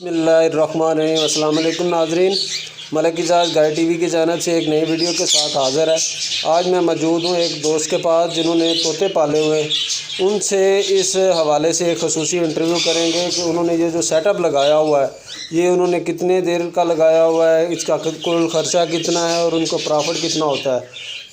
बिस्मिल्लाहिर्रहमानिर्रहीम। अस्सलाम वालेकुम नाज़रीन, मलिक इजाज़ गाय टीवी की जानिब से एक नई वीडियो के साथ हाज़िर है। आज मैं मौजूद हूँ एक दोस्त के पास जिन्होंने तोते पाले हुए हैं। उनसे इस हवाले से एक ख़ुसूसी इंटरव्यू करेंगे कि उन्होंने ये जो सेटअप लगाया हुआ है ये उन्होंने कितने देर का लगाया हुआ है, इसका कुल ख़र्चा कितना है और उनको प्रॉफिट कितना होता है।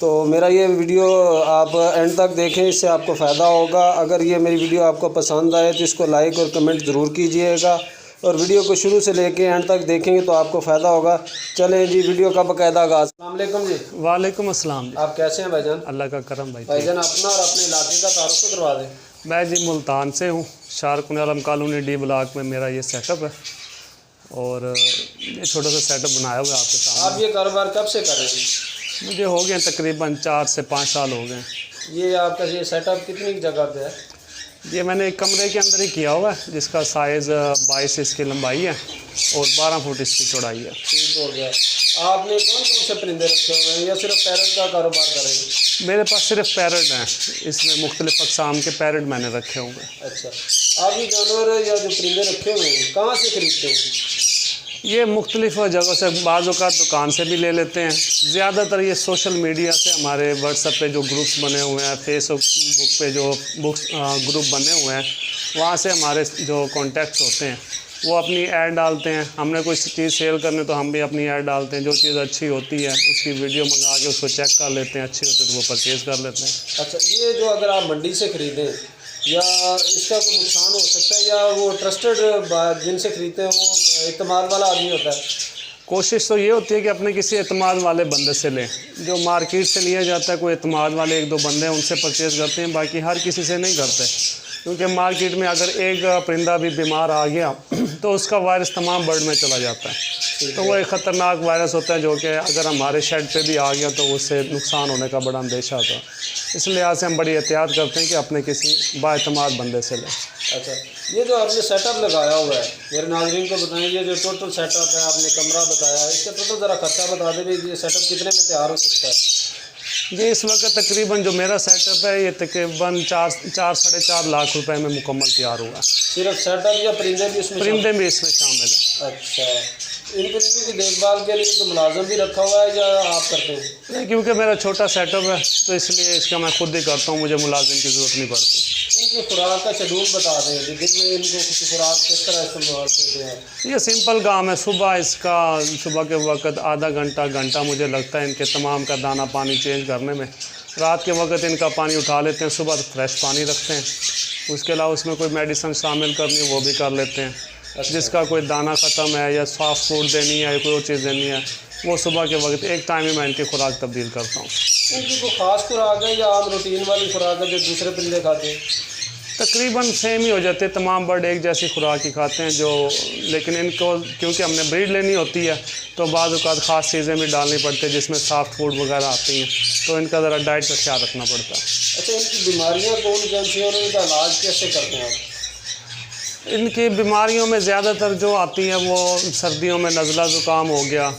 तो मेरा ये वीडियो आप एंड तक देखें, इससे आपको फ़ायदा होगा। अगर ये मेरी वीडियो आपको पसंद आए तो इसको लाइक और कमेंट ज़रूर कीजिएगा और वीडियो को शुरू से लेके एंड तक देखेंगे तो आपको फ़ायदा होगा। चलें जी, वीडियो का बाकायदा आगाज़। अस्सलाम वालेकुम जी। वालेकुम अस्सलाम। आप कैसे हैं भाईजान? अल्लाह का करम भाईजान अपना और अपने इलाके का तारुफ तो करवा दें। मैं जी मुल्तान से हूँ, शारकुन आलम कॉलोनी डी ब्लॉक में मेरा ये सेटअप है और ये छोटा सा सेटअप बनाया हुआ है आपके सामने। आप ये कारोबार कब से कर रहे हैं? मुझे हो गए तकरीबन 4 से 5 साल हो गए। ये आपका ये सेटअप कितनी जगह पे है? ये मैंने एक कमरे के अंदर ही किया हुआ है जिसका साइज़ 22 इसकी लंबाई है और 12 फुट इसकी चौड़ाई है। ठीक हो गया। आपने कौन कौन से परिंदे रखे हुए हैं या सिर्फ पैरट का कारोबार कर रहे हैं? मेरे पास सिर्फ पैरट हैं, इसमें मुख्तलिफ़ अक़साम के पैरट मैंने रखे हुए हैं। अच्छा, आप ये जानवर या जो परिंदे रखे हुए हैं कहाँ से खरीदते हैं? ये मुख्तलिफ़ जगहों से, बाज़ औक़ात दुकान से भी ले लेते हैं। ज़्यादातर ये सोशल मीडिया से, हमारे व्हाट्सएप पे जो ग्रुप्स बने हुए हैं, फेसबुक पे जो ग्रुप बने हुए हैं, वहाँ से हमारे जो कॉन्टैक्ट्स होते हैं वो अपनी ऐड डालते हैं। हमने कोई चीज़ सेल करनी तो हम भी अपनी ऐड डालते हैं। जो चीज़ अच्छी होती है उसकी वीडियो मंगा के उसको चेक कर लेते हैं, अच्छी होती है तो वो परचेज़ कर लेते हैं। अच्छा, ये जो अगर आप मंडी से ख़रीदें या इसका कोई नुकसान हो सकता है या वो ट्रस्टेड जिनसे ख़रीदते हैं वो एतमाद वाला आदमी होता है? कोशिश तो ये होती है कि अपने किसी एतमाद वाले बंदे से लें। जो मार्केट से लिया जाता है कोई एतमाद वाले 1-2 बंदे हैं उनसे परचेज़ करते हैं, बाकी हर किसी से नहीं करते। क्योंकि मार्केट में अगर एक परिंदा भी बीमार आ गया तो उसका वायरस तमाम बर्ड में चला जाता है। तो वो एक ख़तरनाक वायरस होता है जो कि अगर हमारे शेड पे भी आ गया तो उससे नुकसान होने का बड़ा अंदेशा होता है। इस लिहाज से हम बड़ी एहतियात करते हैं कि अपने किसी बाएतमाद बंदे से लें। अच्छा, ये जो आपने सेटअप लगाया हुआ है, मेरे नाज़रीन को बताएं, ये जो टोटल सेटअप है, आपने कमरा बताया, इसका टोटल ज़रा खर्चा बता दें भी, ये सेटअप कितने में तैयार हो सकता है? ये इस वक्त तकरीबन जो मेरा सेटअप है ये तकरीबन 4-4.5 लाख रुपए में मुकम्मल तैयार हुआ। सिर्फ सेटअप या परिंदे भी इसमें? परिंदे भी इसमें शामिल है। अच्छा, इन परिंदों की देखभाल के लिए तो मुलाजिम भी रखा हुआ है या आप करते हैं? नहीं, क्योंकि मेरा छोटा सेटअप है तो इसलिए इसका मैं खुद ही करता हूँ, मुझे मुलाजिम की ज़रूरत नहीं पड़ती। इनकी खुराक का शेड्यूल बता दें, दिन में इनको कुछ खुराक किस तरह इस्तेमाल देते हैं? ये सिंपल काम है। सुबह के वक्त आधा घंटा मुझे लगता है इनके तमाम का दाना पानी चेंज करने में। रात के वक्त इनका पानी उठा लेते हैं, सुबह फ्रेश पानी रखते हैं। उसके अलावा उसमें कोई मेडिसिन शामिल करनी है वो भी कर लेते हैं। अच्छा। जिसका कोई दाना ख़त्म है या सॉफ्ट फूड देनी है या कोई और चीज़ देनी है वो सुबह के वक्त एक टाइम में मैं इनकी खुराक तब्दील करता हूँ। इनकी कोई ख़ास खुराक है या आप रूटीन वाली खुराक है जो दूसरे परिंदे खाते हैं? तकरीबन सेम ही हो जाते हैं, तमाम बर्ड एक जैसी खुराक ही खाते हैं जो, लेकिन इनको क्योंकि हमने ब्रीड लेनी होती है तो बाज़ औक़ात ख़ास चीज़ें भी डालनी पड़ती है जिसमें सॉफ्ट फूड वगैरह आती हैं, तो इनका ज़रा डाइट का ख्याल रखना पड़ता है। अच्छा, इनकी बीमारियाँ कौन कौन सी और इनका इलाज कैसे करते हैं आप? इनकी बीमारियों में ज़्यादातर जो आती हैं वो सर्दियों में नज़ला ज़ुकाम हो गया,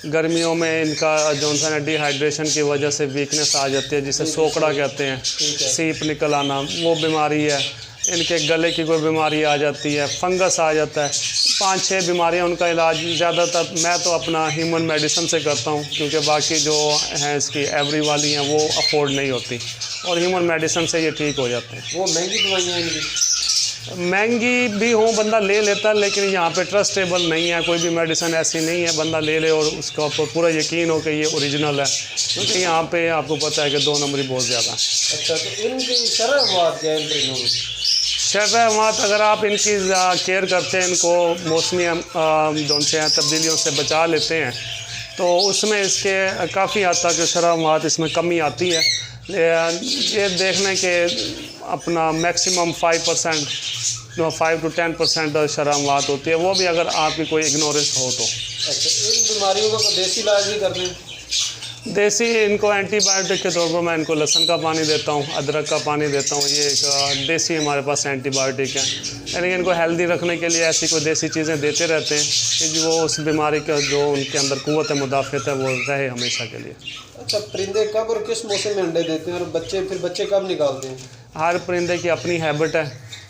गर्मियों में इनका जो है डिहाइड्रेशन की वजह से वीकनेस आ जाती है जिसे सोकड़ा कहते हैं, सीप निकल आना वो बीमारी है। इनके गले की कोई बीमारी आ जाती है, फंगस आ जाता है, 5-6 बीमारियां। उनका इलाज ज़्यादातर मैं तो अपना ह्यूमन मेडिसिन से करता हूं क्योंकि बाकी जो हैं इसकी एवरी वाली हैं वो अफोर्ड नहीं होती और ह्यूमन मेडिसिन से ये ठीक हो जाते हैं। वो महंगी दवाइयाँ इनकी? महंगी भी हों बंदा ले लेता है, लेकिन यहाँ पे ट्रस्टेबल नहीं है। कोई भी मेडिसिन ऐसी नहीं है बंदा ले ले और उसका ऊपर पूरा यकीन हो कि ये ओरिजिनल है, क्योंकि यहाँ पे आपको पता है कि 2 नंबरी बहुत ज़्यादा है। अच्छा, तो इनकी शरह क्या है इन परिंदों में? शर्रात अगर आप इनकी केयर करते हैं, इनको मौसमी जो से हैं तब्दीलियों से बचा लेते हैं तो उसमें इसके काफ़ी हद तक शर्रात इसमें कमी आती है। ये देखने के अपना मैक्सिमम 5% 5 to 10% शर्रात होती है, वो भी अगर आपकी कोई इग्नोरेंस हो तो। अच्छा, इन बीमारियों का कोई देसी इलाज भी करते हैं? देसी इनको एंटीबायोटिक के तौर पर मैं इनको लहसुन का पानी देता हूँ, अदरक का पानी देता हूँ। ये एक देसी हमारे पास एंटीबायोटिक है, यानी इनको हेल्दी रखने के लिए ऐसी कोई देसी चीज़ें देते रहते हैं कि वो उस बीमारी का जो उनके अंदर क़ुव्वत मुदाफ़त है वो रहे हमेशा के लिए। अच्छा, परिंदे कब और किस मौसम में अंडे देते हैं और बच्चे कब निकालते हैं? हर परिंदे की अपनी हैबिट है।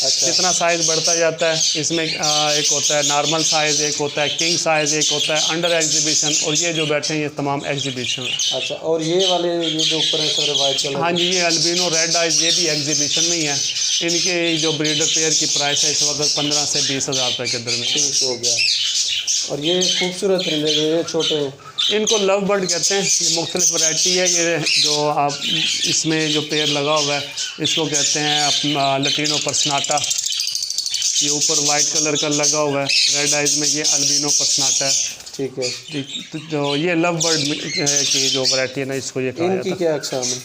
जितना साइज़ बढ़ता जाता है इसमें एक होता है नॉर्मल साइज़, एक होता है किंग साइज़, एक होता है अंडर एग्जीबिशन, और ये जो बैठे हैं ये तमाम एग्जीबिशन है। अच्छा, और ये वाले ये जो ऊपर है सर वाइट कलर? हाँ जी, ये अल्बिनो रेड आइज, ये भी एग्जीबिशन में ही है। इनके जो ब्रीडर पेयर की प्राइस है इस वक्त 15 से 20 हज़ार रुपये के दरमियान। ठीक हो गया। और ये खूबसूरत परिंदे जो ये छोटे हैं, इनको लव बर्ड कहते हैं। ये मुख्तलिफ वैरायटी है। ये जो आप इसमें जो पेयर लगा हुआ है इसको कहते हैं अपना लटीनो पर्सनाटा। ये ऊपर वाइट कलर का लगा हुआ है रेड आइज में, ये अल्बिनो पर्सनाटा है। ठीक है। तो जो ये लव बर्ड की जो वैरायटी है ना, इसको ये कहा जाता है। इनकी क्या अक़साम है?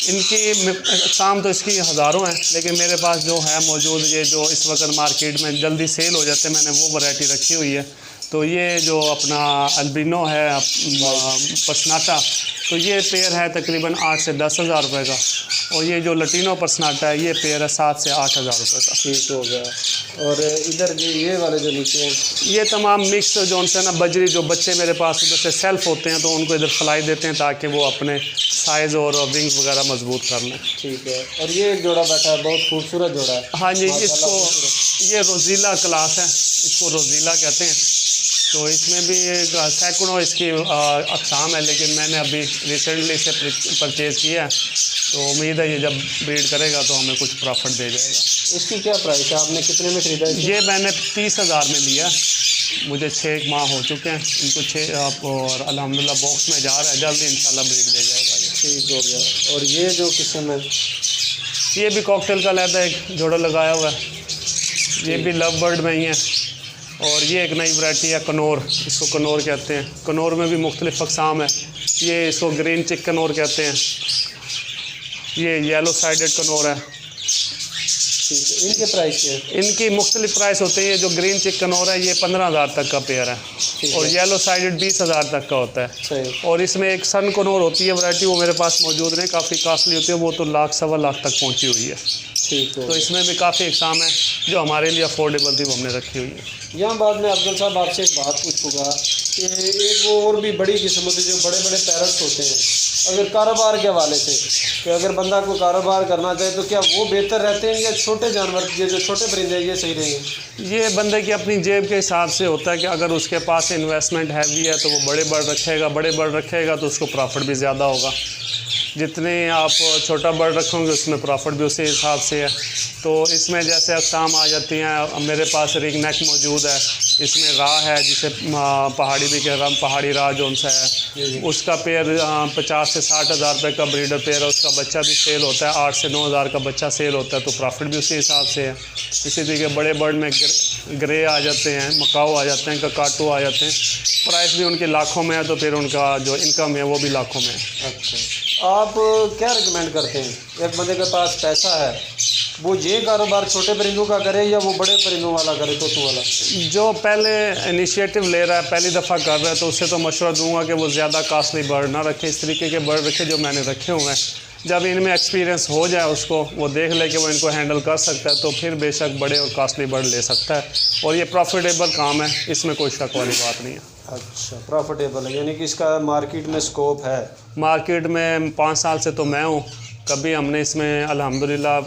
इनकी अक़साम तो इसकी हज़ारों हैं, लेकिन मेरे पास जो है मौजूद ये जो इस वक्त मार्केट में जल्दी सेल हो जाते हैं, मैंने वो वैरायटी रखी हुई है। तो ये जो अपना अल्बिनो है पर्सनाटा, तो ये पेयर है तकरीबन 8 से 10 हज़ार रुपये का, और ये जो लटीनो पर्सनाटा है ये पेयर है 7 से 8 हज़ार रुपये का। ठीक हो गया। और इधर ये वाले जो नीचे हैं ये तमाम मिक्स जो उनसे ना बजरी, जो बच्चे मेरे पास उधर से सेल्फ होते हैं तो उनको इधर खिलाई देते हैं ताकि वो अपने साइज़ और विंग्स वगैरह मजबूत कर लें। ठीक है। और ये एक जोड़ा बैठा है, बहुत खूबसूरत जोड़ा है। हाँ जी, इसको ये रोज़ीला क्लास है, इसको रोज़ीला कहते हैं। तो इसमें भी सैकड़ों इसकी अक़साम है, लेकिन मैंने अभी रिसेंटली इसे परचेज़ किया है, तो उम्मीद है ये जब ब्रीड करेगा तो हमें कुछ प्रॉफिट दे जाएगा। इसकी क्या प्राइस है? आपने कितने में ख़रीदा है? ये मैंने 30 हज़ार में लिया, मुझे 6 माह हो चुके हैं इनको 6, और अल्हम्दुलिल्लाह बॉक्स में जा रहा है, जल्दी इंशाल्लाह ब्रीड दे जाएगा ये। ठीक हो गया। और ये जो किस्म है ये भी कॉकटेल का लहदा एक जोड़ा लगाया हुआ है, ये भी लव बर्ड में ही है। और ये एक नई वैरायटी है कनौर, इसको कनौर कहते हैं। कनौर में भी मुख्तलिफ अक़साम है। ये इसको ग्रीन चिक कनौर कहते हैं, ये येलो साइडेड कनौर है। ठीक है। इनके प्राइस क्या है? इनकी मुख्तलिफ प्राइस होते हैं। ये जो ग्रीन चिक कनौर है ये 15 हज़ार तक का पेयर है, और येलो साइडेड 20 हज़ार तक का होता है। सही। और इसमें एक सन कनौर होती है वैरायटी, वो मेरे पास मौजूद नहीं, काफ़ी कास्टली होती है, वो तो लाख सवा लाख तक पहुँची हुई है। ठीक है। तो इसमें भी काफ़ी अक़साम है जो हमारे लिए अफोर्डेबल थी, वो हमने रखी हुई है। यहाँ बाद में अफजल साहब आपसे एक बात पूछूँगा कि एक वो और भी बड़ी किस्म होती है जो बड़े बड़े पैरट्स होते हैं, अगर कारोबार के हवाले से कि अगर बंदा को कारोबार करना चाहे तो क्या वो बेहतर रहते हैं या छोटे जानवर ये जो छोटे परिंदे ये सही रहेंगे? ये बंदे की अपनी जेब के हिसाब से होता है कि अगर उसके पास इन्वेस्टमेंट हैवी है तो वो बड़े बर्ड रखेगा, बड़े बर्ड रखेगा तो उसको प्रॉफिट भी ज़्यादा होगा। जितने आप छोटा बर्ड रखोगे उसमें प्रॉफिट भी उसी हिसाब से है। तो इसमें जैसे अक़साम आ जाती हैं, मेरे पास रिंग नेक मौजूद है, इसमें राह है जिसे पहाड़ी भी कह रहा हूँ, पहाड़ी राह जो सा है उसका पेयर 50 से 60 हज़ार रुपये का ब्रीडर पेयर है, उसका बच्चा भी सेल होता है, 8 से 9 हज़ार का बच्चा सेल होता है, तो प्रॉफिट भी उसी हिसाब से है। इसी तरीके बड़े बर्ड में ग्रे आ जाते हैं, मकाऊ आ जाते हैं, ककाटू आ जाते हैं, प्राइस भी उनके लाखों में है, तो फिर उनका जो इनकम है वो भी लाखों में है। अच्छा, आप क्या रिकमेंड करते हैं? एक बंदे के पास पैसा है, वो ये कारोबार छोटे परिंदों का करे या वो बड़े परिंदों वाला करे, तोतों वाला? जो पहले इनिशिएटिव ले रहा है, पहली दफ़ा कर रहा है, तो उससे तो मशवरा दूंगा कि वो ज़्यादा कास्टली बर्ड ना रखे, इस तरीके के बर्ड रखे जो मैंने रखे हुए हैं। जब इनमें एक्सपीरियंस हो जाए उसको, वो देख ले कि वो इनको हैंडल कर सकता है, तो फिर बेशक बड़े और कास्टली बर्ड ले सकता है, और ये प्रॉफिटेबल काम है, इसमें कोई शक वाली बात नहीं है। अच्छा, प्रॉफिटेबल है, यानी कि इसका मार्केट में स्कोप है? मार्केट में 5 साल से तो मैं हूँ, कभी हमने इसमें अल्हम्दुलिल्लाह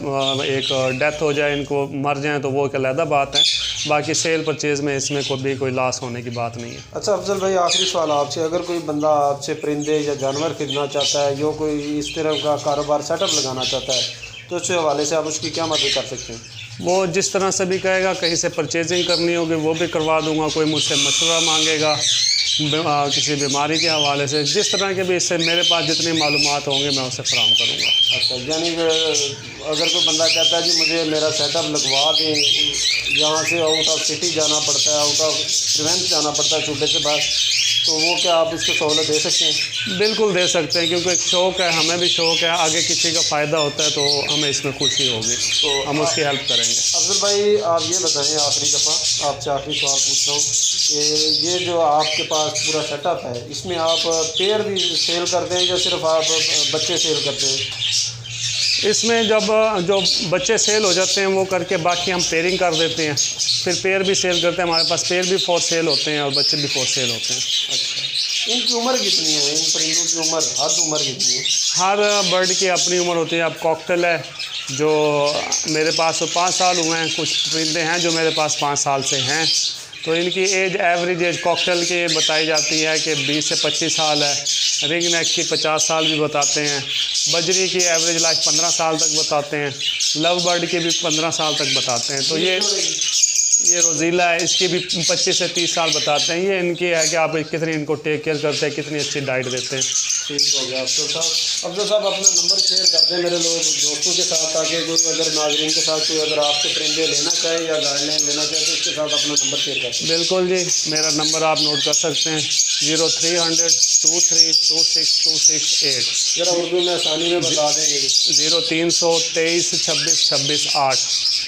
एक डेथ हो जाए, इनको मर जाएं तो वो एक अलग बात है, बाकी सेल परचेज़ में इसमें कोई लॉस होने की बात नहीं है। अच्छा अफजल भाई, आखिरी सवाल आपसे, अगर कोई बंदा आपसे परिंदे या जानवर खरीदना चाहता है या कोई इस तरह का कारोबार सेटअप लगाना चाहता है, तो उसके हवाले से आप उसकी क्या मदद कर सकते हैं? वो जिस तरह से भी कहेगा, कहीं से परचेजिंग करनी होगी वो भी करवा दूंगा, कोई मुझसे मशवरा मांगेगा किसी बीमारी के हवाले से, जिस तरह के भी, इससे मेरे पास जितनी मालूमात होंगे मैं उसे फराहम करूँगा। अच्छा, यानी अगर कोई बंदा कहता है जी मुझे मेरा सेटअप लगवा दें, यहाँ से आउट ऑफ सिटी जाना पड़ता है, आउट ऑफ प्रिवेंस जाना पड़ता है सूबे से बाहर, तो वो क्या आप इसको सहूलत दे सकते हैं? बिल्कुल दे सकते हैं, क्योंकि एक शौक़ है, हमें भी शौक़ है, आगे किसी का फ़ायदा होता है तो हमें इसमें खुशी होगी, तो हम उसकी हेल्प करेंगे। अफजल भाई, आप ये बताएं, आखिरी दफ़ा आपसे आखिरी सवाल पूछ रहा हूँ कि ये जो आपके पास पूरा सेटअप है, इसमें आप पेयर भी सेल करते हैं या सिर्फ आप बच्चे सेल करते हैं? इसमें जब जो बच्चे सेल हो जाते हैं वो करके बाकी हम पेयरिंग कर देते हैं, फिर पेयर भी सेल करते हैं, हमारे पास पेयर भी फॉर सेल होते हैं और बच्चे भी फॉर सेल होते हैं। अच्छा, इनकी उम्र कितनी है? इन परिंदों की उम्र, हद उम्र कितनी है? हर बर्ड की अपनी उम्र होती है। अब कॉकटेल है, जो मेरे पास तो 5 साल हुए हैं, कुछ परिंदे हैं जो मेरे पास 5 साल से हैं। तो इनकी एवरेज एज कॉकटेल की बताई जाती है कि 20 से 25 साल है। रिंग नेक की 50 साल भी बताते हैं। बजरी की एवरेज लाइफ 15 साल तक बताते हैं। लव बर्ड की भी 15 साल तक बताते हैं। तो ये रोज़ीला है, इसकी भी 25 से 30 साल बताते हैं। ये इनकी है कि आप कितनी इनको टेक केयर करते हैं, कितनी अच्छी डाइट देते हैं। ठीक हो गया अफसर साहब। अफसर साहब अपना नंबर शेयर कर दें मेरे लोग दोस्तों के साथ, ताकि कोई अगर नाजरीन के साथ कोई अगर आपसे परिंदे लेना चाहे या गाइडलाइन लेना चाहे तो उसके साथ अपना नंबर शेयर कर दें। बिल्कुल जी, मेरा नंबर आप नोट कर सकते हैं 0300 232626 ज़रा उर्दू में आसानी में बता देंगे। 0323 26 26 8।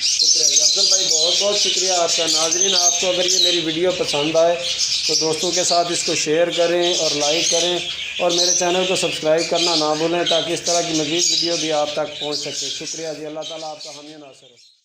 शुक्रिया जी अफजल भाई, बहुत बहुत शुक्रिया आपका। नाजरीन, आपको अगर ये मेरी वीडियो पसंद आए तो दोस्तों के साथ इसको शेयर करें और लाइक करें, और मेरे चैनल को सब्सक्राइब करना ना भूलें, ताकि इस तरह की मज़ीद वीडियो भी आप तक पहुंच सके। शुक्रिया जी, अल्लाह ताला आपका हामी नासिर हो।